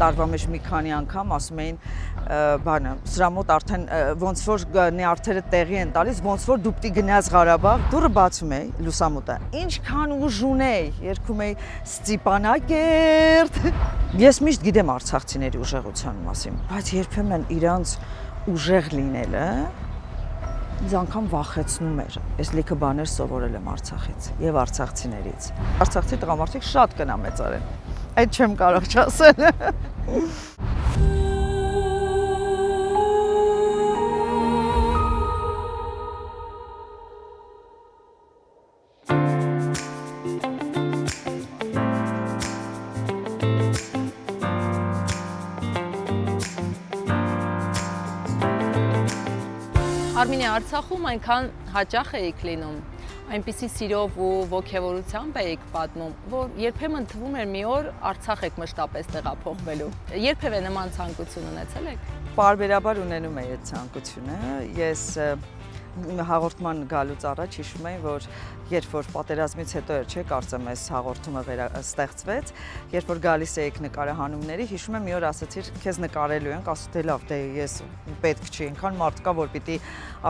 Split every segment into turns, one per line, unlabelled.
տարվա մեջ մի քանի անգամ ասում էին բանը սրա մոտ արդեն ոնց որ նյարդերը տեղի են տալիս, ոնց որ դու պիտի գնաս Ղարաբաղ, դուրը բացում էի լուսամուտը։ Ինչքան ուժ ունեի, երգում էի Ստիպանակերտ։ Ես միշտ գիտեմ արցախցիների ուժեղության մասին, բայց երբեմն իրանց ուժեղ լինելը ինձ անգամ վախեցնում էր։ Ես լիքը բաներ սովորել եմ Արցախից եւ արցախցիներից։ Արցախցի տղամարդիկ շատ կնամեծար են։ Այդ չեմ կարող չասել։
Արմինե, Արցախում այնքան հաճախ էիք լինում, այնպիսի սիրով ու ոգևորությամբ էիք պատմում, որ երբեմն թվում էր մի օր Արցախ եք մշտապես տեղափոխվելու։ Երբևէ նման ցանկություն ունեցել եք։
Պարբերաբար ունենում էի այդ ցանկությունը։ Ես հաղորդման գալուց առաջ հիշում եմ, որ երբ որ պատերազմից հետո էր, չէ, կարծեմ այս հաղորդումը ստեղծվեց, երբ որ գալիս էիք նկարահանումների, հիշում եմ մի օր ասացիր, քեզ նկարելու ենք, ասում դե լավ, դե ես պետք չի, այնքան մարդ կա, որ պիտի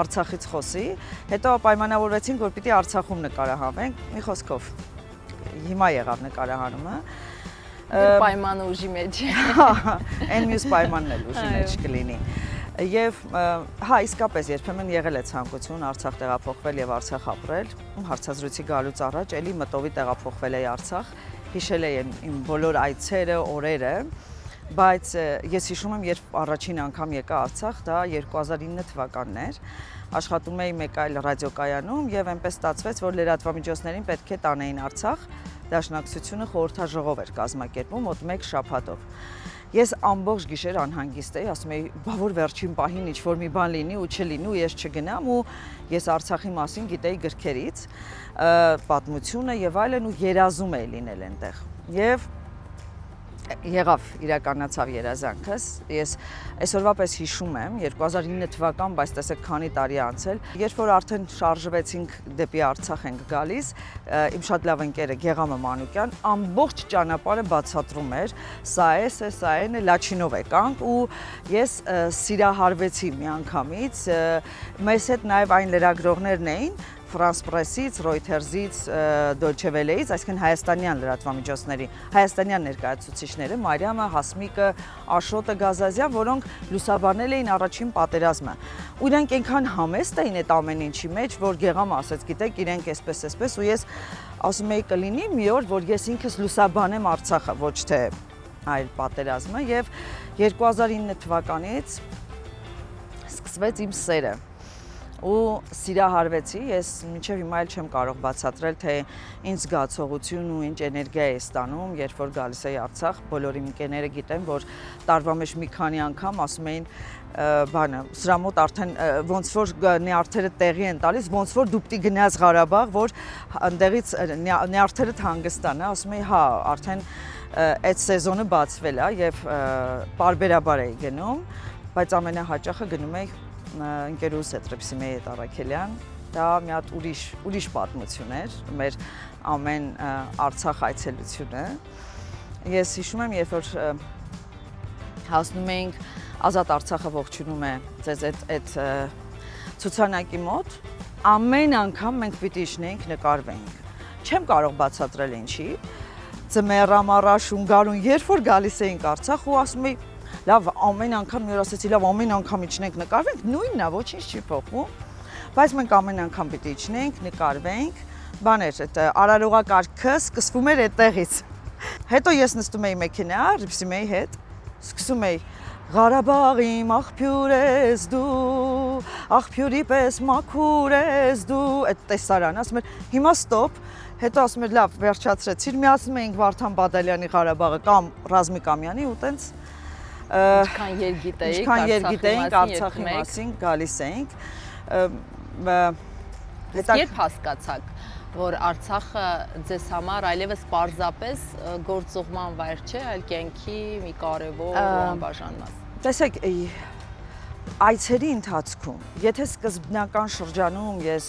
Արցախից խոսի, հետո պայմանավորվեցինք, որ պիտի Արցախում նկարահանենք, մի խոսքով հիմա եղավ նկարահանումը։
Պայմանը ուժի մեջ է։
Այն մյուս պայմանն էլ ուժի մեջ կլինի։ Եվ հա իսկապես երբեմն եղել է ցանկություն Արցախ տեղափոխվել եւ Արցախ ապրել, հարցազրույցի գալուց առաջ էլի մտովի տեղափոխվել էի Արցախ, հիշել եմ իմ բոլոր այցերը, օրերը, բայց ես հիշում եմ, երբ առաջին անգամ եկա Արցախ, դա 2009 թվականն էր, աշխատում էի մեկ այլ ռադիոկայանում եւ այնպես ստացվեց, որ լրատվամիջոցներին պետք է տանեին Արցախ, դաշնակցությունը խորհրդաժողով էր կազմակերպում մոտ 1 շաբաթով։ Ես ամբողջ գիշեր անհանգիստ էի, ասում էի, բա որ վերջին պահին ինչ-որ մի բան լինի ու չլինի ու ես չգնամ ու ես Արցախի մասին գիտեի գրքերից, պատմությունը եւ այլն ու երազում էի լինել այնտեղ։ Եվ եղավ, իրականացավ երազանքս, ես այսօրվա պես հիշում եմ, 2009 թվական, բայց տեսեք քանի տարի անցել, երբ որ արդեն շարժվեցինք դեպի Արցախ ենք գալիս, իմ շատ լավ ընկերը Գեղամը Մանուկյան ամբողջ ճանապարհը բացատրում էր, սա է, լաչինով եկանք ու ես սիրահարվեցի միանգամից, մեզ հետ նաև այն լրագրողներն էին, Ֆրանս Պրեսից, Ռոյթերզից, Դոյչե Վելեից, այսինքն հայաստանյան լրատվամիջոցների, հայաստանյան ներկայացուցիչները, Մարիամը, Հասմիկը, Աշոտը, Գազազյան, որոնք լուսաբանել էին առաջին պատերազմը։ Ու իրանք այնքան համեստ էին այդ ամեն ինչի մեջ, որ Գեղամը ասաց, գիտեք, իրենք էսպես, ու ես ասում էի կլինի մի օր, որ ես ինքս լուսաբանեմ Արցախը, ոչ թե այլ պատերազմը, եւ 2009 թվականից սկսվեց իմ սերը։ Ու սիրահարվեցի, ես մինչև հիմա էլ չեմ կարող բացատրել, թե ինչ զգացողություն ու ինչ էներգիա է ստանում, երբ որ գալիս էի Արցախ, բոլոր իմ ընկերները գիտեն, որ տարվա մեջ մի քանի անգամ ասում էին բանը, սրա մոտ արդեն ոնց որ նյարդերը տեղի են տալիս, ոնց որ դու պիտի գնաս Ղարաբաղ, որ այնտեղից նյարդերդ հանգստանա, ասում էի, հա, արդեն այդ սեզոնը բացվել է եւ պարբերաբար էի գնում, բայց ամենահաճախը գնում էի ընկերուս հետ Ռեփսիմեի հետ Արաքելյան, դա մի հատ ուրիշ պատմություն էր, մեր ամեն Արցախ այցելությունը։ Ես հիշում եմ, երբ որ հասնում էինք, Ազատ Արցախը ողջունում է ձեզ այդ ցուցանակի մոտ, ամեն անգամ մենք պիտի իջնեինք նկարվեինք։ Չեմ կարող բացատրել ինչի, ձմեռամառա շունգարուն, երբ որ գալիս էինք Արցախ ու ասում էի լավ, ամեն անգամ մի օր ասեցի, լավ, ամեն անգամ իջնենք նկարվենք, նույնն է, ոչինչ չի փոխվում, բայց մենք ամեն անգամ պիտի իջնենք, նկարվենք, բաներ, այդ արարողակարգը սկսվում էր այդտեղից։ Հետո ես նստում էի մեքենա, Ռիփսիմեի հետ, սկսում էի Ղարաբաղիմ աղբյուր ես դու, աղբյուրի պես մաքուր ես դու, այդ տեսարանը, ասում էր, հիմա ստոպ, հետո ասում էր, լավ, վերջացրեցիր, միացնում էինք Վարդան Բադալյանի Ղարաբաղը կամ Ռազմիկ Ամյանի ու տենց
Ինչքան երգիտեինք
Արցախի մասին, գալիս էինք։
Երբ հասկացաք, որ Արցախը ձեզ համար այլևս պարզապես գործուղման վայր չէ, այլ կյանքի մի կարևոր ու անբաժան մաս։
Տեսեք, այցերի ընթացքում, եթե սկզբնական շրջանում ես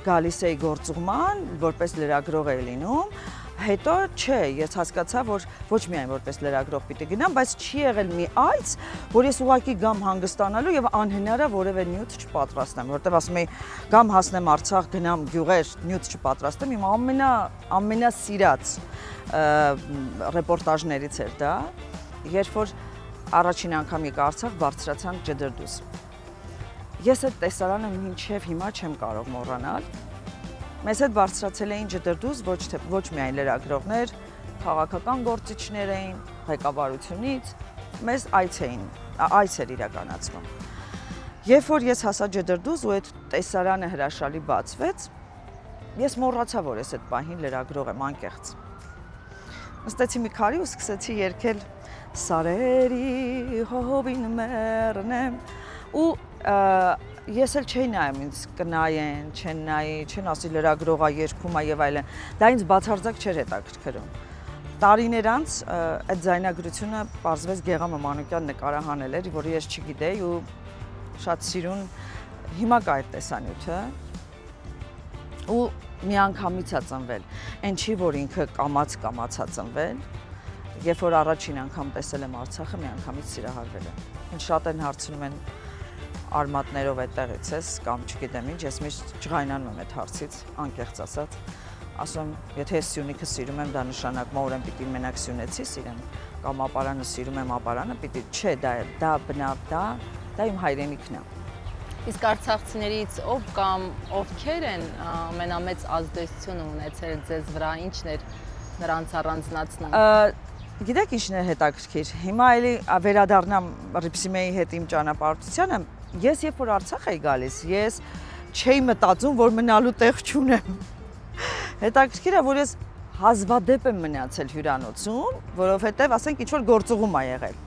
գալիս էի գործուղման, որպես լրագրող էի լինում, Հետո չէ, ես հասկացա, որ ոչ միայն որպես լրագրող պիտի գնամ, բայց չի եղել մի այց, որ ես ուղղակի գամ հանգստանալու եւ անհնարը որևէ նյութ չպատրաստեմ, որտեվ ասում եի գամ հասնեմ Արցախ, գնամ գյուղեր, նյութ չպատրաստեմ, իմ ամենասիրած ռեպորտաժներից էր դա, երբ որ առաջին անգամ եկա Արցախ, բարձրացանք Ջդրդուզ։ Ես այդ տեսարանը մինչև հիմա չեմ կարող մոռանալ։ Մեզ հետ բարձրացել էին Ջդրդուզ ոչ միայն լրագրողներ, քաղաքական գործիչներ էին, ղեկավարությունից, մեզ այց էր իրականացվում։ Երբ որ ես հասա Ջդրդուզ ու այդ տեսարանը հրաշալի բացվեց, ես մոռացա, որ ես այդ պահին լրագրող եմ, անկեղծ։ Նստեցի մի քարի ու սկսեցի երգել «Սարերի հովին մեռնեմ» ու ես էլ չէի նայում ինձ կնայեն, չեն նայի, չեն ասի լրագրողա երգում է եւ այլն։ Դա ինձ բացարձակ չէր հետաքրքրում։ Տարիներ անց այդ ձայնագրությունը պարզվեց Գեղամ Մանուկյան նկարահանել էր, որը ես չգիտեի ու շատ սիրուն հիմա կա այդ տեսանյութը։ Ու միանգամից է ծնվել։ Այն չի, որ ինքը կամաց-կամացա ծնվել։ Երբ որ առաջին անգամ տեսել եմ Արցախը, միանգամից սիրահարվել եմ։ Ինձ շատ են հարցնում են արմատներով այդտեղից ես կամ չգիտեմ ինչ, ես միշտ ջղայնանում եմ այդ հարցից, անկեղծ ասած, ասում եթե ես Սյունիքը սիրում եմ, դա նշանակում է ուրեմն պիտի մենակ սյունեցի սիրեմ, կամ ապարանը սիրում եմ, ապարանը պիտի, չէ, դա բնավ, դա իմ հայրենիքն է։
Իսկ արցախցիներից ով կամ ովքեր են ամենամեծ ազդեցություն ունեցել ձեզ վրա, ինչն էր նրանց առանձնացնում։
Գիտեք ինչն է հետաքրքիր, հիմա էլի վերադառնամ Ռիփսիմեի հետ իմ ճանապարհորդությանը, ես երբ որ Արցախ էի գալիս, ես չէի մտածում, որ մնալու տեղ չունեմ։ Հետաքրքիր է, որ ես հազվադեպ եմ մնացել հյուրանոցում, որովհետև ասենք ինչ-որ գործուղում ա եղել։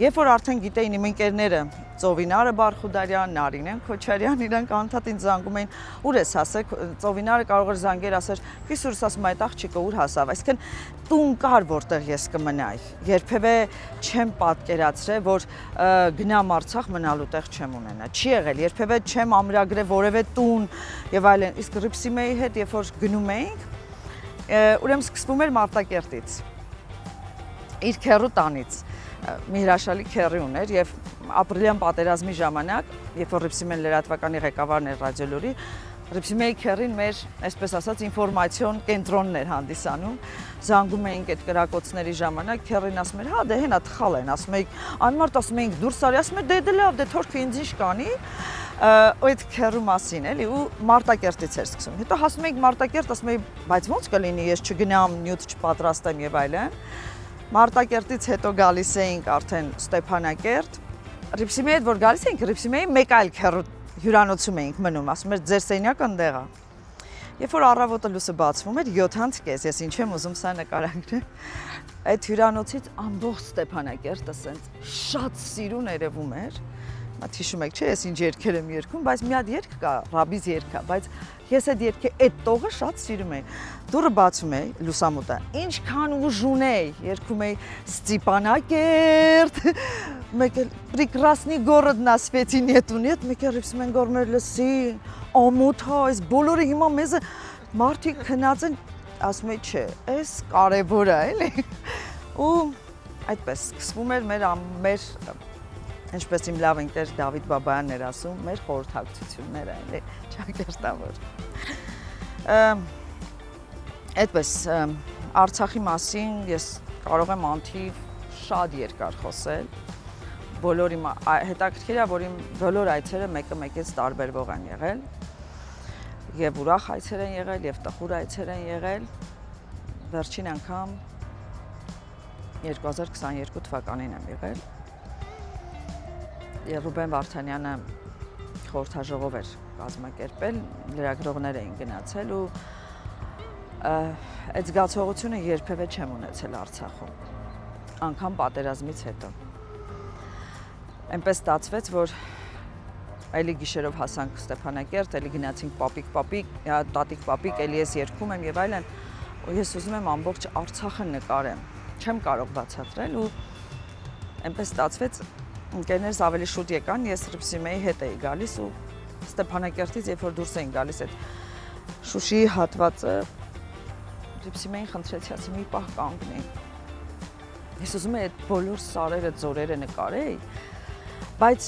Երբ որ արդեն գիտեին իմ ընկերները Ծովինարը Բարխուդարյան, Նարինեն Քոչարյան, իրանք անդադ ինձ զանգում էին, ուր ես հասել, Ծովինարը կարող էր զանգեր ասել, քիսուրս ասում այդ աղջիկը ուր հասավ, այսինքն տուն կար որտեղ ես կմնայի։ Երբևէ չեմ պատկերացրել, որ գնամ Արցախ մնալու տեղ չեմ ունենա։ Չի եղել, երբևէ չեմ ամրագրել որևէ տուն եւ այլն։ Իսկ Ռիփսիմեի հետ երբ որ գնում էինք, ուրեմն սկսվում էր Մարտակերտից։ Իր քեռու տանից մի հրաշալի քեռի ուներ եւ ապրիլյան պատերազմի ժամանակ, երբ որ Ռիփսիմեն լրատվականի ղեկավարն էր ռադիոլուրի, Ռիփսիմեի քեռին մեր, այսպես ասած, ինֆորմացիոն կենտրոնն էր հանդիսանում, զանգում էինք այդ կրակոցների ժամանակ, քեռին ասում էր, հա դե հենա թխալ են, ասում էինք, անմարդ ասում էինք դուրս արի, ասում էր դե լավ, դե թորքը ինձ ինչ կանի, այդ քեռու մասին էլի ու Մարտակերտից էր սկսում։ Հետո հասնում էինք Մարտակերտ, ասում էի, բայց ո՞նց կլինի, ես չգնամ, նյութ չպատրաստեմ եւ այլն։ Մարտակերտից հետո գալիս էինք արդեն Ստեփանակերտ։ Ռիփսիմեի հետ որ գալիս էինք, Ռիփսիմեի մեկ այլ քեռու հյուրանոցում էինք մնում, ասում էր ձեր սենյակը ընդեղ է։ Երբ որ առավոտը լույսը բացվում էր 7:30, ես ինչ եմ ուզում սա նկարագրել։ Այդ հյուրանոցից ամբողջ Ստեփանակերտը սենց շատ սիրուն երևում էր։ Մատ հիշում եք, չէ, ես ինչ երգեր եմ երգում, բայց մի հատ երգ կա, Ռաբիզ երգ կա, բայց ես այդ երգի այդ տողը շատ սիրում էի։ Դուրը բացում էի, լուսամուտը, ինչքան ուժ ունեի, երգում էի Ստեփանակերտ, մեկ էլ прекрасный город на свете нету, нет, մեկ էլ Ռիփսիմեն գորմեր լսի, ամոթ է, այս բոլորը հիմա մեզ մարդիկ քնած են, ասում էի, չէ, այս կարևոր է, էլի։ Ու այդպես սկսվում էր մեր ինչպես իմ լավ ընկեր Դավիթ Բաբայանն էր ասում, մեր խորհրդակցությունները, էլի, ճակերտավոր։ Այդպես Արցախի մասին ես կարող եմ անթիվ շատ երկար խոսել։ Բոլոր իմ հետաքրքիր է, որ իմ բոլոր այցերը մեկը մեկից տարբերվող են եղել։ Եվ ուրախ այցեր են եղել, եւ տխուր այցեր են եղել։ Վերջին անգամ 2022 թվականին եմ եղել։ Ռուբեն Վարդանյանը խորհրդաժողով էր կազմակերպել, լրագրողներ էին գնացել ու այդ զգացողությունը երբևէ չեմ ունեցել Արցախում, անգամ պատերազմից հետո։ Այնպես ստացվեց, որ այլի գիշերով հասանք Ստեփանակերտ, այլի գնացինք պապիկ, տատիկ-պապիկ, էլի ես երգում եմ եւ այլն, ու ես ուզում եմ ամբողջ Արցախը նկարեմ, չեմ կարող բացատրել ու այնպես ստացվեց ընկերներս ավելի շուտ եկան, ես Ռիփսիմեի հետ էի գալիս ու Ստեփանակերտից երբ որ դուրս էին գալիս այդ Շուշիի հատվածը Լիպսիմեին խնդրեցի, ասի մի պահ կանգնի։ Ես ուզում եմ այդ բոլոր սարերը, ձորերը նկարեի, բայց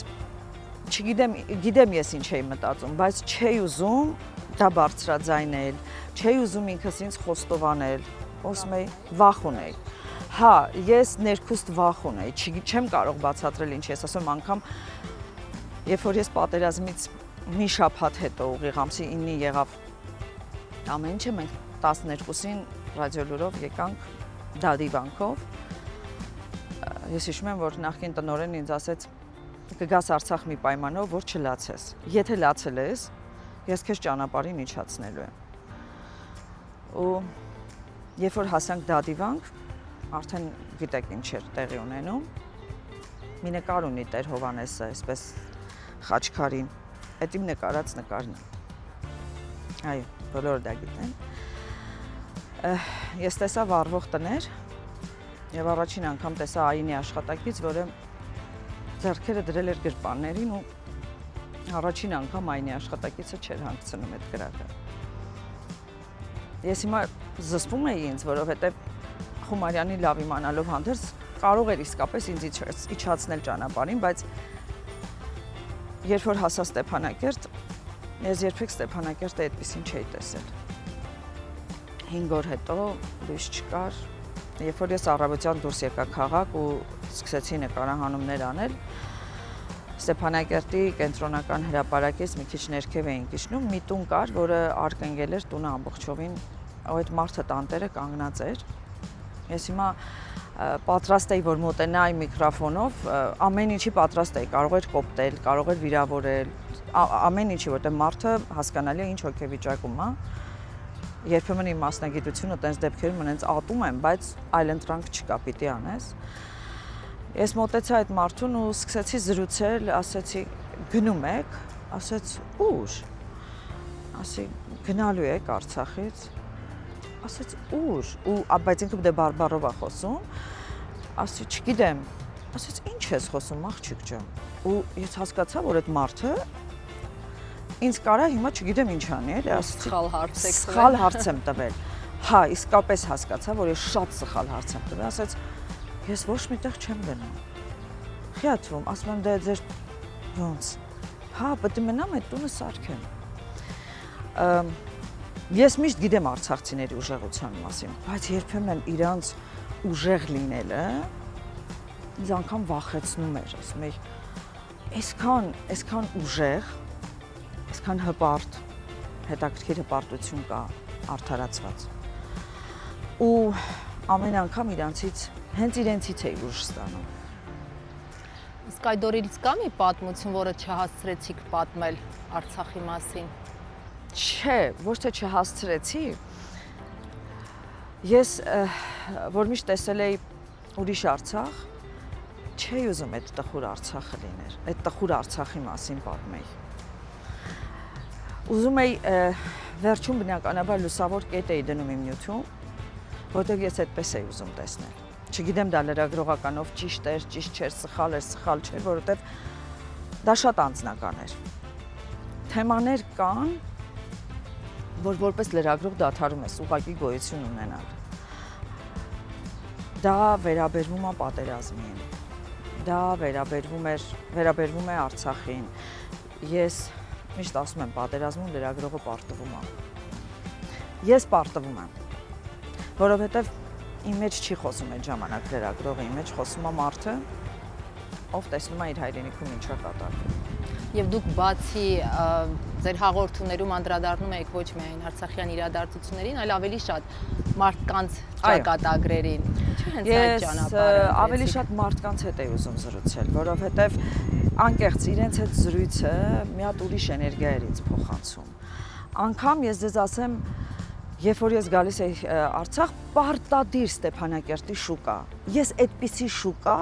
գիտեմ ես ինչ էի մտածում, բայց չէի ուզում դա բարձրաձայնել, չէի ուզում ինքս ինձ խոստովանել, ասում էի վախ ունեի։ Հա, ես ներքուստ վախ ունեի, չեմ կարող բացատրել ինչ ես ասում, անգամ երբ որ ես պատերազմից մի շաբաթ հետո ուղիղ ամսի 9-ի եղավ ամեն ինչը, մենք 12-ին ռադիոլուրով եկանք դադիվանքով։ Ես հիշում եմ, որ նախկին տնօրենն ինձ ասեց կգաս Արցախ մի պայմանով, որ չլացես։ Եթե լացել ես, ես քեզ ճանապարհին իջացնելու եմ։ Ու երբ որ հասանք դադիվանք, արդեն գիտեք ինչ էր տեղի ունենում։ Մի նկար ունի Տեր Հովհաննեսը, այսպես Խաչքարին, այդ իմ նկարած նկարն է։ Այո, բոլորը դա գիտեն։ Ես տեսա վառվող տներ եւ առաջին անգամ տեսա Այինի աշխատակից, որը ձեռքերը դրել էր գրպաններին ու առաջին անգամ Այինի աշխատակիցը չէր հանգցնում այդ գրակը։ Ես հիմա զսպում էի ինձ, որովհետեւ Խումարյանի լավ իմանալով հանդերձ կարող էր իսկապես ինձ իջացնել ճանապարհին, բայց երբ որ հասա Ստեփանակերտ, ես երբեք Ստեփանակերտը այդպեսին չէի տեսել։ 5 օր հետո լույս չկար, երբ որ ես առավոտյան դուրս եկա քաղաք ու սկսեցի նկարահանումներ անել, Ստեփանակերտի կենտրոնական հրապարակից մի քիչ ներքև էինք իջնում, մի տուն կար, որը արկընկել էր տունը ամբողջովին, այդ մարդը տանտերը կանգնած էր։ Ես հիմա պատրաստ էի, որ մոտենայի միկրոֆոնով, ամեն ինչի պատրաստ էի, կարող էր կոպտել, կարող էր վիրավորել, ամեն ինչի, որտեղ մարդը հասկանալի է ինչ հոգեվիճակում է։ Երբեմն իմ մասնագիտությունը տենց դեպքերում ինձ ատում եմ, բայց այլընտրանք չկա, պիտի անես։ Ես մոտեցա այդ մարդուն ու սկսեցի զրուցել, ասեցի գնում եք, ասեց ուր։ Ասի գնալու եք Արցախից։ Ասեց ուր, ու բայց ինքը դե բարբառով է խոսում։ Ասի չգիտեմ։ Ասեց ինչ ես խոսում, աղջիկ ջան։ Ու ես հասկացա, որ այդ մարդը ինձ կարա հիմա չգիտեմ ինչ անի, էլի, ասեցի սխալ հարց եմ տվել։ Հա, իսկապես հասկացա, որ ես շատ սխալ հարց եմ տվել, ասեց ես ոչ միտեղ չեմ գնում։ Խիաթվում, ասում եմ դե ձեր ոնց։ Հա, պետք է մնամ այդ տունը սարքեմ։ Ես միշտ գիտեմ արցախցիների ուժեղության մասին, բայց երբեմն իրանց ուժեղ լինելը ինձ անգամ վախեցնում էր, ասում եի, այսքան ուժեղ, այսքան հպարտ, հետաքրքիր հպարտություն կա արդարացված։ Ու ամեն անգամ հենց իրենցից էի ուժ ստանում։
Իսկ այդ օրից կա մի պատմություն, որը չհասցրեցիք պատմել Արցախի մասին։
Չէ, ոչ թե չհասցրեցի։ Ես որ միշտ տեսել էի ուրիշ Արցախ, չէի ուզում այդ տխուր Արցախը լիներ, այդ տխուր Արցախի մասին պատմեի։ Ուզում էի վերջում բնականաբար լուսավոր կետ էի դնում իմ նյութում, որտեղ ես այդպես էի ուզում տեսնել։ Չգիտեմ դա լրագրողականով ճիշտ էր, ճիշտ չէր, սխալ չէր, որովհետև դա շատ անձնական էր։ Թեմաներ կան, որ որպես լրագրող դադարում ես ուղղակի գոյություն ունենալ։ Դա վերաբերվում է պատերազմին, դա վերաբերվում է Արցախին։ Ես միշտ ասում եմ, պատերազմում լրագրողը պարտվում է։ Ես պարտվում եմ, որովհետև իմ մեջ չի խոսում այդ ժամանակ լրագրողը, իմ մեջ խոսում է մարդը, ով տեսնում է իր հայրենիքում ինչ է կատարվում։
Եվ դուք բացի ձեր հաղորդումներում անդրադառնում եք ոչ միայն արցախյան իրադարձություններին, այլ ավելի շատ մարդկանց ճակատագրերին։ Ինչու հենց այդ ճանապարհը։
Ես ավելի շատ մարդկանց հետ էի ուզում զրուցել, որովհետև անկեղծ իրենց հետ զրույցը մի հատ ուրիշ էներգիա էր ինձ փոխանցում։ Անկամ ես ձեզ ասեմ, երբ որ ես գալիս էի Արցախ, պարտադիր Ստեփանակերտի շուկա։ Ես այդպիսի շուկա,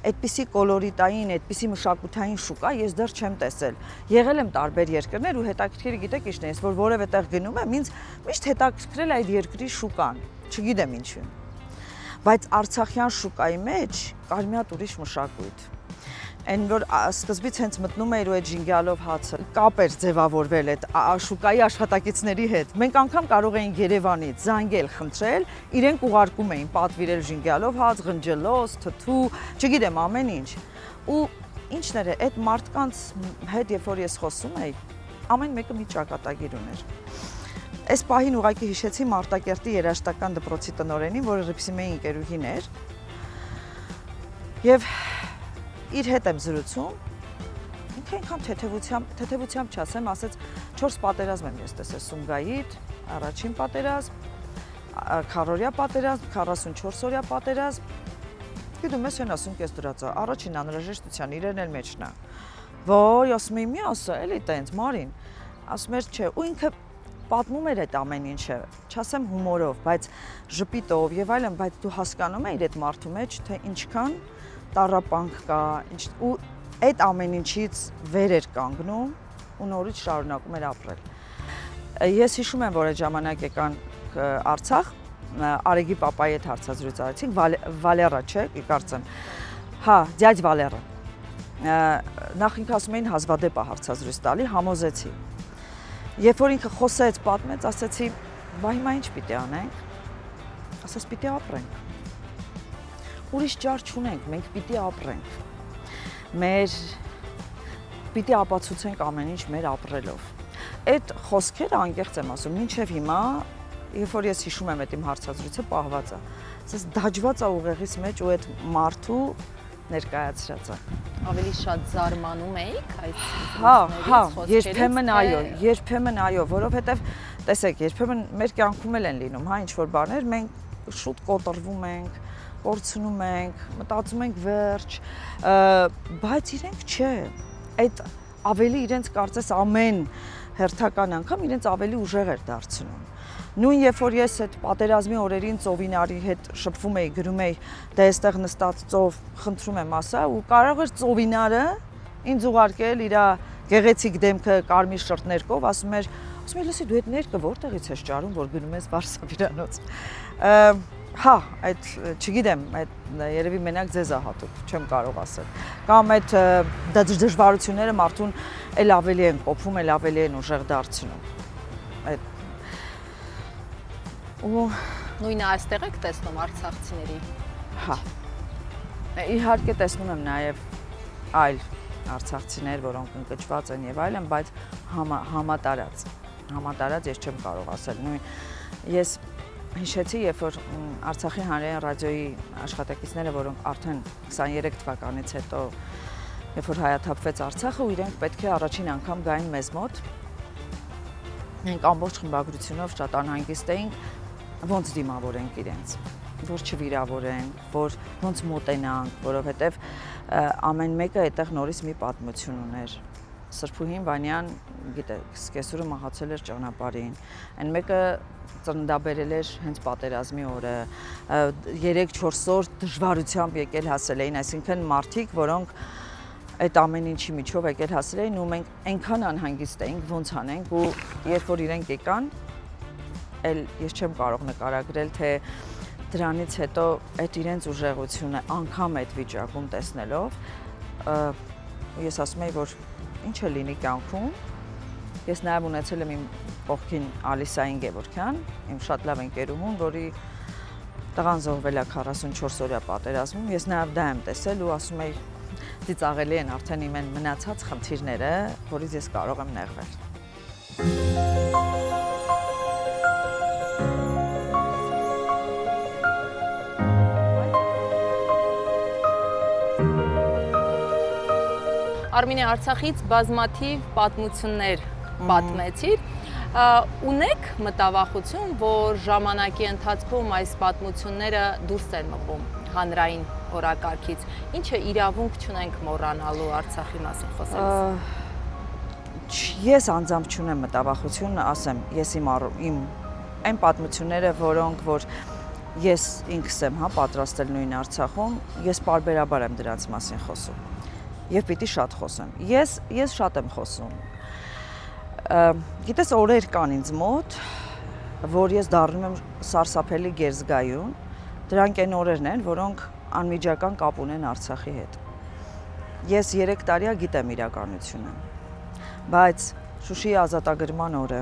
այդպիսի կոլորիտային, այդպիսի մշակութային շուկա ես դեռ չեմ տեսել։ Եղել եմ տարբեր երկրներ ու հետաքրքիր գիտեք ինչն է, ես որ որևէ տեղ գնում եմ, ինձ միշտ հետաքրքրել այդ երկրի շուկան, չգիտեմ ինչու։ Բայց արցախյան շուկայի մեջ կար մի հատ ուրիշ մշակույթ։ Այն որ սկզբից հենց մտնում էր ու այդ ժինգյալով հացը կապ էր ձևավորվել այդ շուկայի աշխատակիցների հետ։ Մենք անգամ կարող էինք Երևանից զանգել, խնդրել, իրենք ուղարկում էին պատվիրել ժինգյալով հաց, ղնջլոց, թթու, չգիտեմ, ամեն ինչ։ Ու ինչն էր, այդ մարդկանց հետ երբ որ ես խոսում էի, ամեն մեկը մի ճակատագիր ուներ։ Այս պահին ուղղակի հիշեցի Մարտակերտի երաժշտական դպրոցի տնօրենին, որը Ռիփսիմեի ընկերուհին էր։ Եվ իր հետ եմ զրուցում, ինքը ինքան թեթևությամբ չասեմ, ասեց 4 պատերազմ եմ ես տեսել Սումգայիդ, առաջին պատերազմ, քառօրյա պատերազմ, 44-օրյա պատերազմ։ Գիտում ես, են ասում կես դրածա, առաջին անհրաժեշտության իրեն էլ մեջն է։ Ոյ, ասում եմ, մի ասա, էլի տենց, Մարին, ասում էր, չէ, ու ինքը պատմում էր այդ ամեն ինչը, չասեմ հումորով, բայց ժպիտով եւ այլն, բայց դու հասկանում ես այդ մարդու մեջ, թե ինչքան տառապանք կա, ու այդ ամեն ինչից վեր էր կանգնում ու նորից շարունակում էր ապրել։ Ես հիշում եմ, որ այդ ժամանակ եկան Արցախ, Արեգի պապայի հետ հարցազրույց արեցինք, Վալերա, չէ, կարծեմ։ Հա, դյաջ Վալերը։ Նախ ինքը ասում էին հազվադեպ է հարցազրույց տալի, համոզեցի։ Երբ որ ինքը խոսեց, պատմեց, ասեցի, բա հիմա ինչ պիտի անենք։ Ասաց, պիտի ապրենք։ Ուրիշ ճար չունենք, մենք պիտի ապրենք։ Պիտի ապացուցենք ամեն ինչ մեր ապրելով։ Այդ խոսքերը անկեղծ եմ ասում, մինչև հիմա, երբ որ ես հիշում եմ այդ իմ հարցազրույցը, պահված է։ Ասես դաջված է ուղեղիս մեջ ու այդ մարդու ներկայացրած է։
Ավելի շատ զարմանում էիք այս
երբեմն այո, որովհետև տեսեք, երբեմն մեր կյանքում էլ են լինում, հա, ինչ-որ բաներ, մենք շուտ կոտրվում ենք, կորցնում ենք, մտածում ենք վերջ, բայց իրենք չէ, այդ ավելի իրենց կարծես ամեն հերթական անգամ իրենց ավելի ուժեղ էր դարձնում։ Նույն երբ որ ես այդ պատերազմի օրերին ծովինարի հետ շփվում էի, գրում էի, դե այստեղ նստած ծով, խնդրում եմ ասա, ու կարող էր ծովինարը ինձ ուղարկել իր գեղեցիկ դեմքը կարմիր շրթներկով, ասում էր, լսի, դու այդ ներկը որտեղից ես ճարում, որ գնում ես Վարշավիրանոց։ Հա, այդ չգիտեմ, այդ երևի մենակ ձեզ է հատուկ, չեմ կարող ասել։ Կամ այդ դժվարությունները մարդուն էլ ավելի են կոփում, էլ ավելի են ուժեղ դարձնում։ Այդ ու
նույնը այստեղ եք տեսնում արցախցիների։
Հա։ Իհարկե տեսնում եմ նաև այլ արցախցիներ, որոնք ընկճված են եւ այլն, բայց համատարած ես չեմ կարող ասել։ Նույն ես հիշեցի, երբ որ Արցախի հանրային ռադիոյի աշխատակիցները, որոնք արդեն 23 թվականից հետո երբ որ հայաթափվեց Արցախը, ու իրենք պետք է առաջին անգամ գային մեզ մոտ։ Մենք ամբողջ խմբագրությունով շատ անհանգիստ էինք, ոնց դիմավորենք իրենց, որ չվիրավորենք, որ ոնց մոտենանք, որովհետև ամեն մեկը այդտեղ նորից մի պատմություն ուներ։ Սրբուհին Վանյան, գիտեք, սկեսուրը մահացել էր ճանապարհին, այն մեկը ծննդաբերել էր հենց պատերազմի օրը, 3-4 օր դժվարությամբ եկել հասել էին, այսինքն մարդիկ, որոնք այդ ամեն ինչի միջով եկել հասել էին, ու մենք այնքան անհանգիստ էինք, ոնց անենք, ու երբ որ իրենք եկան, էլ ես չեմ կարող նկարագրել, թե դրանից հետո այդ իրենց ուժեղությունը անգամ այդ վիճակում տեսնելով, ես ասում եի, որ ինչ է լինի կյանքում, ես նաև ունեցել եմ իմ կողքին Ալիսային Գևորգյան, իմ շատ լավ ընկերուհուն, որի տղան զոհվել է 44-օրյա պատերազմում, ես նաև դա եմ տեսել ու ասում եի, ծիծաղելի են արդեն իմ են մնացած խնդիրները, որից ես կարող եմ նեղվել։
Արմինե, Արցախից բազմաթիվ պատմություններ պատմեցիր, ունեք մտավախություն, որ ժամանակի ընթացքում այս պատմությունները դուրս են մղում հանրային օրակարգից, ինչը իրավունք չունենք մոռանալու Արցախի մասին խոսելիս։
Ես անձամբ չունեմ մտավախություն, ասեմ, ես իմ այն պատմությունները, որոնք որ ես ինքս եմ պատրաստել նույն Արցախում, ես պարբերաբար եմ դրանց մասին խոսում։ Եվ պիտի շատ խոսեմ։ Ես շատ եմ խոսում։ Գիտես, օրեր կան ինձ մոտ, որ ես դառնում եմ սարսափելի գերզգայուն, դրանք այն օրերն են, որոնք անմիջական կապ ունեն Արցախի հետ։ ես 3 տարի գիտեմ իրականությունը, բայց Շուշիի ազատագրման օրը,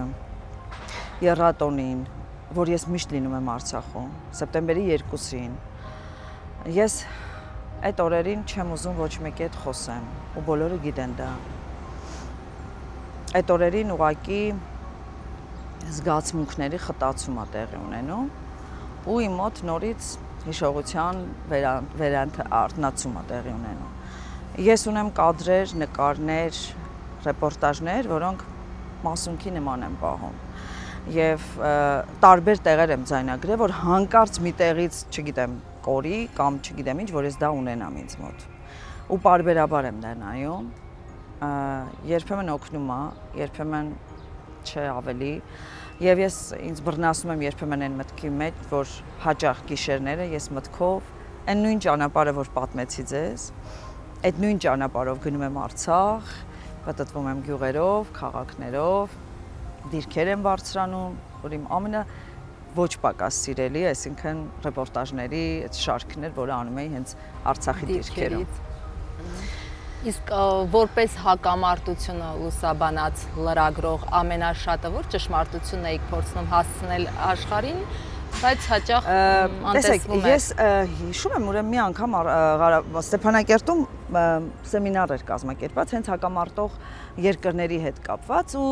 եռատոնին, որ ես միշտ լինում եմ Արցախում, սեպտեմբերի 2-ին, ես այդ օրերին չեմ ուզում ոչ մեկի հետ խոսեմ, ու բոլորը գիտեն դա։ Այդ օրերին ուղղակի զգացմունքների խտացում է տեղի ունենում, ու իմ մոտ նորից հիշողության վերանացում է տեղի ունենում։ Ես ունեմ կադրեր, նկարներ, ռեպորտաժներ, որոնք մասունքի նման եմ պահում եւ տարբեր տեղեր եմ ձայնագրել, որ հանկարծ մի տեղից, չգիտեմ, կորի կամ չգիտեմ ինչ, որ ես դա ունենամ ինձ մոտ։ Ու բարբերաբար եմ դա նայում, երբեմն օգնում է, երբեմն չէ ավելի, եւ ես ինձ բռնասում եմ երբեմն այն մտքի մեջ, որ հաճախ գիշերները ես մտքով այն նույն ճանապարհը, որ պատմեցի ձեզ, այդ նույն ճանապարհով գնում եմ Արցախ, պատտվում եմ գյուղերով, քաղաքներով, դիրքեր եմ բարձրանում, որ իմ ամենը ոչ պակաս սիրելի, այսինքն ռեպորտաժների այդ շարքներ, որը անում էի հենց Արցախի դիրքերով։
Իսկ որպես հակամարտությունը լուսաբանած լրագրող ամենաշատը որ ճշմարտությունն էիք փորձնում հասցնել աշխարհին, բայց հաճախ անտեսվում է։
Ես հիշում եմ, ուրեմն մի անգամ Ստեփանակերտում սեմինար էր կազմակերպված հենց հակամարտող երկրների հետ կապված ու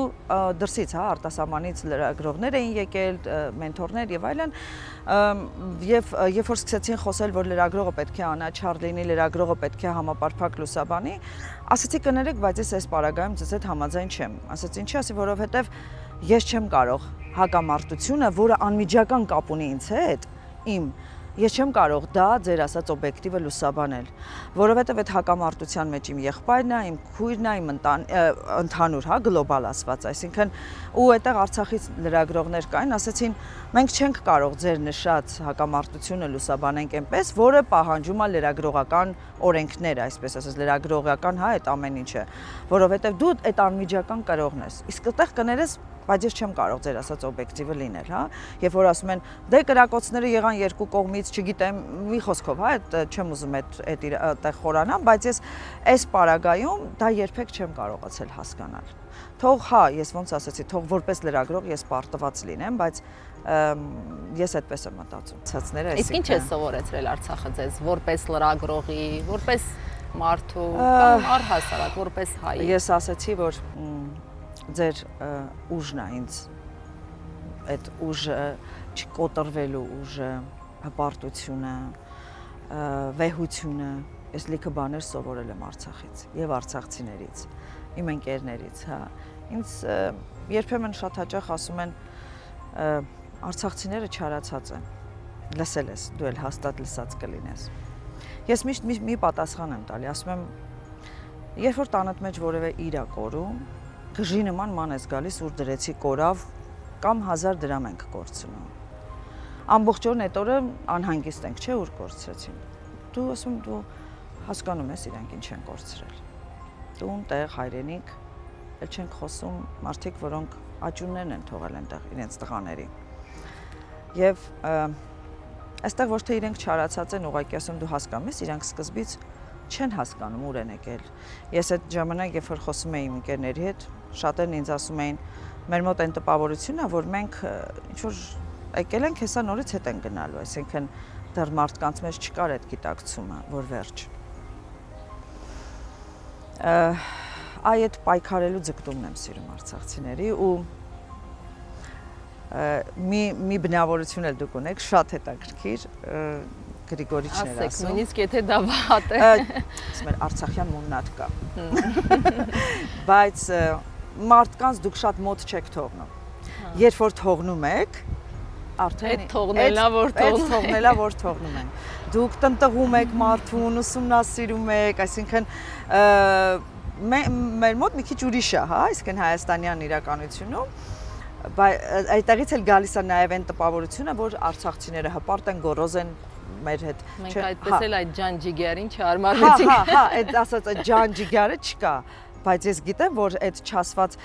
դրսից, արտասահմանից լրագրողներ էին եկել, մենթորներ եւ այլն, եւ երբ որ սկսեցին խոսել, որ լրագրողը պետք է անաչառ լինի, լրագրողը պետք է համապարփակ լուսաբանի, ասացի կներեք, բայց ես այս պարագայում ձեզ հետ համաձայն չեմ։ Ասաց ինչի, ասի, որովհետեւ ես չեմ կարող հակամարտությունը, որը անմիջական կապ ունի ինձ հետ, ես չեմ կարող դա ձեր ասած օբյեկտիվը լուսաբանել, որովհետև այդ հակամարտության մեջ իմ եղբայրն է, իմ քույրն է, իմ ընդհանուր, գլոբալ ասված, այսինքն ու այդտեղ Արցախից լրագրողներ կային, ասեցին, մենք չենք կարող ձեր նշած հակամարտությունը լուսաբանենք այնպես, որը պահանջում է լրագրողական օրենքները, այսպես ասած, լրագրողական, այդ ամեն ինչը, որովհետև դու այդ անմիջական կրողն ես։ Իսկ այդտեղ կներես բայց ես չեմ կարող ձեր ասած օբյեկտիվը լինել, Երբ որ ասում են, դե կրակոցները եղան երկու կողմից, չգիտեմ, մի խոսքով, այդ չեմ ուզում այդտեղ խորանամ, բայց ես այս պարագայում դա երբեք չեմ կարողացել հասկանալ։ Թող, ես ոնց ասեցի, թող որպես լրագրող ես պարտված լինեմ, բայց ես այդպես եմ մտածում։ Ցածները
Իսկ ինչ է սովորեցրել Արցախը ձեզ որպես լրագրողի, որպես մարդու կամ առհասարակ որպես հայ։
Ես ասացի, որ ձեր ուժն է ինձ, այդ ուժը, չկոտրվելու ուժը, հպարտությունը, վեհությունը, ես լիքը բաներ սովորել եմ Արցախից եւ արցախցիներից, իմ ընկերներից, Ինձ երբեմն շատ հաճախ ասում են արցախցիները չարացած են, լսել ես, դու էլ հաստատ լսած կլինես։ Ես միշտ մի պատասխան եմ տալի, ասում եմ, երբ որ տանդ մեջ որևէ իր է կորում, գժի նման ման ես գալիս, ուր դրեցի կորավ կամ 1000 դրամ ենք կորցնում։ Ամբողջ օրն այդ օրը անհանգիստ ենք, չէ, ուր կորցրեցին։ Դու ասում դու հասկանում ես իրանք ինչ են կորցրել։ Տուն, տեղ, հայրենիք, էլ չենք խոսում մարդիկ, որոնք աճուններն են թողել այնտեղ իրենց տղաների։ Եվ այստեղ ոչ թե իրենք չարացած են, ուղղակի ասում դու հասկանում ես, իրանք սկզբից չեն հասկանում ուր են եկել։ Ես այդ ժամանակ, երբ որ խոսում էի իմ ընկերների հետ, շատերն ինձ ասում էին, մեր մոտ այն տպավորությունն է, որ մենք ինչ որ եկել ենք, հեսա նորից հետ են գնալու, այսինքն դեռ մարդկանց մեջ չկար այդ գիտակցումը, որ վերջ։ Այդ պայքարելու ձգտումն եմ սիրում արցախցիների ու մի բնավորություն էլ դուք ունեք, շատ հետաքրքիր, Գրիգորիչն էր ասում։
Ասեք, նույնիսկ եթե դա վատ է։
Ասում էր Արցախյան մուննատ կա։ Բայց մարդկանց դուք շատ մոտ չեք թողնում։ Երբ որ թողնում եք, արդեն
այդ թողնելա որ
թողնում են։ Դուք տնտղում եք մարդուն, ուսումնասիրում եք, այսինքն մեր մոտ մի քիչ ուրիշ է, այսինքն հայաստանյան իրականությունում, բայց այդտեղից էլ գալիս է նաև այն տպավորությունը, որ արցախցիները հպարտ են, գոռոզ են մեր հետ։
Մենք այդպես էլ այդ ջանջիգարին չհարմարվեցինք։
Այդ ասած այդ ջանջիգարը չկա, բայց ես գիտեմ, որ այդ չասված,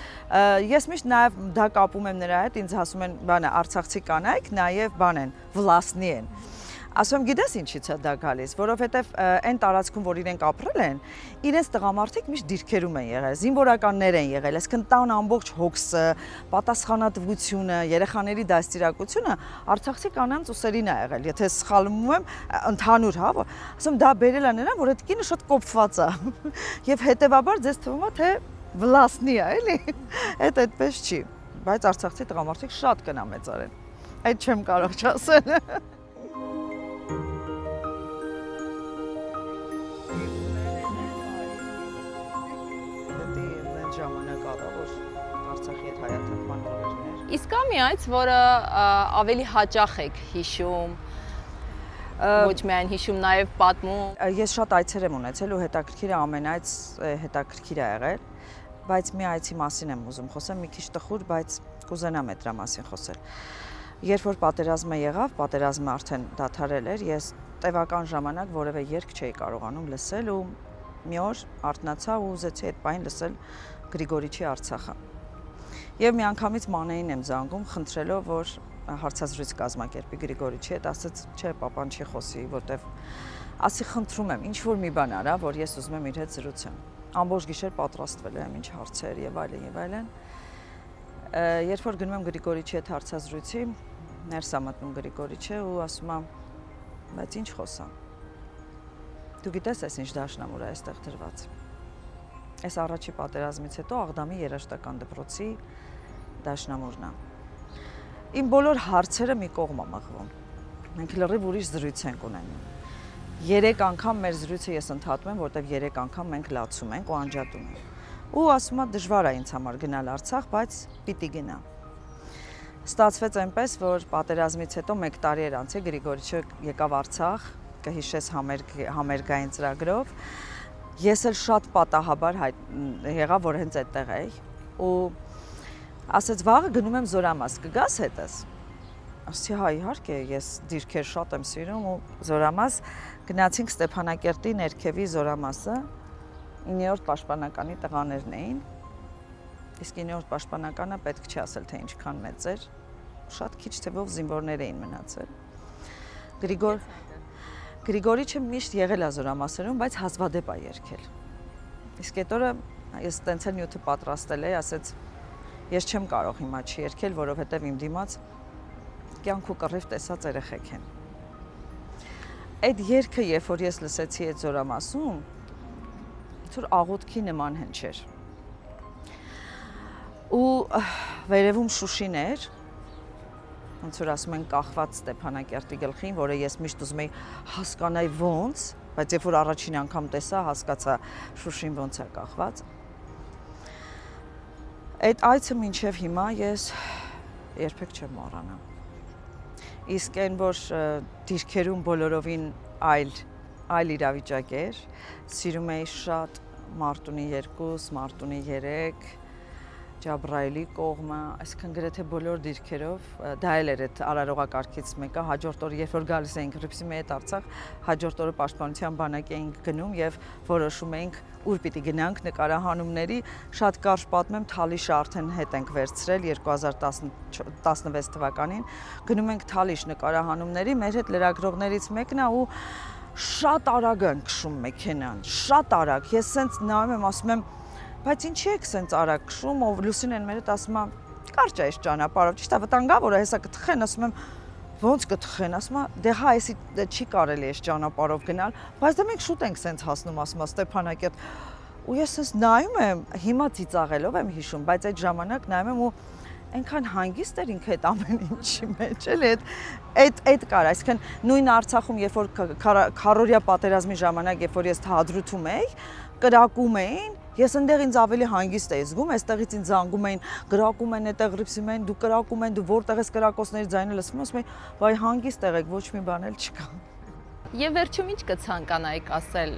ես միշտ նաև դա կապում եմ նրա հետ, ինձ ասում են, բանը արցախցի կանայք նաև բան են, վլասնի են։ Ասում եմ, գիտես ինչից է դա գալիս, որովհետև այն տարածքում, որ իրենք ապրել են, իրենց տղամարդիկ միշտ դիրքերում են եղել, զինվորականներ են եղել, այսինքն տան ամբողջ հոգսը, պատասխանատվությունը, երեխաների դաստիարակությունը Արցախցի կանանց ուսերին է եղել։ Եթե սխալվում եմ, ընդհանուր, հա, ասում դա բերել է նրան, որ այդ կինը շատ կոփված է։ Եվ հետեւաբար ձեզ թվում է, թե վլասնի է, էլի։ Այդ այդպես չի, բայց արցախցի տղամարդիկ շատ կնամեծար են։ Այդ չեմ կարող չասել։ Ժամանակ առա, որ Արցախի հետ հայաթափման օրերներ։
Իսկ կա մի այց, որը ավելի հաճախ եք հիշում, ոչ միայն հիշում, նաև պատմում։
Ես շատ այցեր եմ ունեցել ու հետաքրքիրը ամենայց հետաքրքիր է եղել, բայց մի այցի մասին եմ ուզում խոսեմ, մի քիչ տխուր, բայց կուզենամ այդ դրա մասին խոսել։ Երբ որ պատերազմը եղավ, պատերազմը արդեն դադարել էր, ես տևական ժամանակ որևէ երգ չէի կարողանում լսել ու մի օր արթնացա ու ուզեցի այդ պահին լսել Գրիգորիչի Արցախը։ Եվ միանգամից Մանեին եմ զանգում, խնդրելով, որ հարցազրույց կազմակերպի Գրիգորիչի հետ, ասաց, չէ, պապան չի խոսի, որտեվ ասի խնդրում եմ, ինչ որ մի բան արա, որ ես ուզում եմ իր հետ զրուցեմ։ Ամբողջ գիշեր պատրաստվել եմ, ինչ հարցեր եւ այլն եւ այլն։ Երբ որ գնում եմ Գրիգորիչի հետ հարցազրույցի, ներս է մտնում Գրիգորիչը ու ասում է, բայց ինչ խոսամ։ Դու գիտես, այս ինչ դաշնամուր է այստեղ դրված։ Այս առաջի պատերազմից հետո Աղդամի երաժշտական դպրոցի դաշնամուրն է։ Իմ բոլոր հարցերը մի կողմ է մղվում։ Մենք լրիվ ուրիշ զրույց ենք ունենում։ 3 անգամ մեր զրույցը ես ընդհատում եմ, որտեղ 3 անգամ մենք լացում ենք ու անջատում ենք։ Ու ասում է դժվար է ինձ համար գնալ Արցախ, բայց պիտի գնա։ Ստացվեց այնպես, որ պատերազմից հետո 1 տարի էր անց Գրիգորիչը եկավ Արցախ, կհիշես համերգային ծրագրով։ Ես էլ շատ պատահաբար եղա, որ հենց այդտեղ էի ու ասեց վաղը գնում եմ Զորամաս, կգաս հետս։ Ասի հա իհարկե, ես դիրքեր շատ եմ սիրում ու Զորամաս գնացինք Ստեփանակերտի ներքևի Զորամասը, 9-րդ պաշտպանականի տղաներն էին։ Իսկ 9-րդ պաշտպանականը պետք չի ասել, թե ինչքան մեծ էր, շատ քիչ թվով զինվորներ էին մնացել։ Գրիգորիչը միշտ եղել է Զորամասերում, բայց հազվադեպ է երգել։ Իսկ այդ օրը ես տենց էլ նյութը պատրաստել էի, ասեց ես չեմ կարող հիմա չերգել, որովհետև իմ դիմաց կյանք ու կռիվ տեսած երեխեք են։ Այդ երգը, երբ որ ես լսեցի այդ Զորամասում, որ աղոթքի նման հնչեր։ Ու վերևում Շուշին էր, ոնց որ ասում են կախված Ստեփանակերտի գլխին, որը ես միշտ ուզում էի հասկանալ ոնց, բայց երբ որ առաջին անգամ տեսա, հասկացա Շուշին ոնց է կախված։ Այդ այցը մինչև հիմա ես երբեք չեմ մոռանա։ Իսկ այն որ դիրքերում բոլորովին այլ իրավիճակ էր, սիրում էի շատ Մարտունի 2, Մարտունի 3, Ջաբրայելի կողմը, այսինքն գրեթե բոլոր դիրքերով, դա էլ էր այդ արարողակարգից մեկը, հաջորդ օրը երբ որ գալիս էինք Ռիփսիմի հետ Արցախ, հաջորդ օրը պաշտպանության բանակ էինք գնում եւ որոշում էինք ուր պիտի գնանք նկարահանումների, շատ կարճ պատմեմ, Թալիշը արդեն հետ ենք վերցրել 2016 թվականին, գնում ենք Թալիշ նկարահանումների, մեր հետ լրագրողներից մեկն է ու շատ արագ են քշում մեքենան, շատ արագ, ես սենց նայում եմ, ասում եմ բայց ինչի եք սենց արագ քշում, ով Լուսինեն մեր հետ ասում է կարճ է այս ճանապարհով, ճիշտ է վտանգավոր է, հեսա կթխեն, ասում եմ ոնց կթխեն, ասում է դե հա էսի չի կարելի այս ճանապարհով գնալ, բայց դե մենք շուտ ենք սենց հասնում, ասում է Ստեփանակերտ։ Ու ես սենց նայում եմ, հիմա ծիծաղելով եմ հիշում, բայց այդ ժամանակ նայում եմ ու այնքան հանգիստ էր ինքը այդ ամեն ինչի մեջ, էլի այդ կար, այսինքն նույն Արցախում, երբ որ քառորյա պատերազմի ժամանակ, երբ որ ես Թադրութում էի, կրակում էին, ես այնտեղ ինձ ավելի հանգիստ էի զգում, այստեղից ինձ զանգում էին, կրակում են այդտեղ Ռիփսիմում են, դու կրակում են, դու որտեղ ես կրակոցների ձայնը լսում, ասում եմ, վայ հանգիստ եղեք, ոչ մի բան էլ չկա։
Եվ վերջում ինչ կցանկանայիք ասել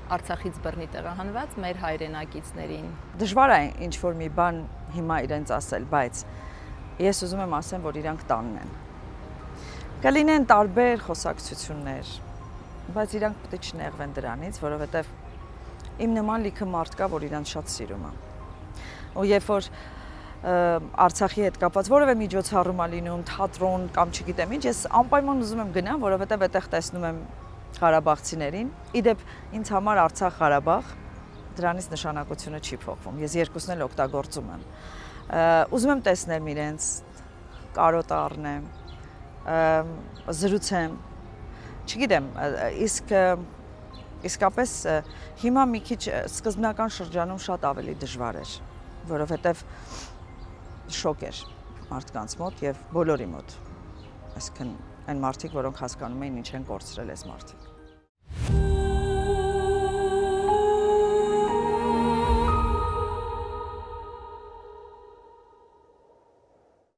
Արցախից բռնի տեղահանված մեր հայրենակիցներին։
Դժվար է ինչ որ մի բան հիմա իրենց ասել, բայց ես ուզում եմ ասեմ, որ իրանք տանն են։ Կլինեն տարբեր խոսակցություններ, բայց իրանք պետք է չնեղվեն դրանից, որովհետև իմ նման լիքը մարդ կա, որ իրանք շատ սիրում է։ Ու երբ որ Արցախի հետ կապված որևէ միջոցառում ա լինում, թատրոն կամ չգիտեմ ինչ, ես անպայման ուզում եմ գնամ, որովհետև այդտեղ տեսնում եմ ղարաբաղցիներին։ Իդեպ ինձ համար Արցախ-Ղարաբաղ դրանից նշանակությունը չի փոխվում։ Ես երկուսն էլ օգտագործում եմ։ Ուզում եմ տեսնել իրենց, կարոտ առնեմ, զրուցեմ, չգիտեմ, իսկապես հիմա մի քիչ սկզբնական շրջանում շատ ավելի դժվար էր, որովհետև շոկ էր մարդկանց մոտ եւ բոլորի մոտ։ Այսինքն այն մարդիկ, որոնք հասկանում էին ինչ են կորցրել այս մարդիկ։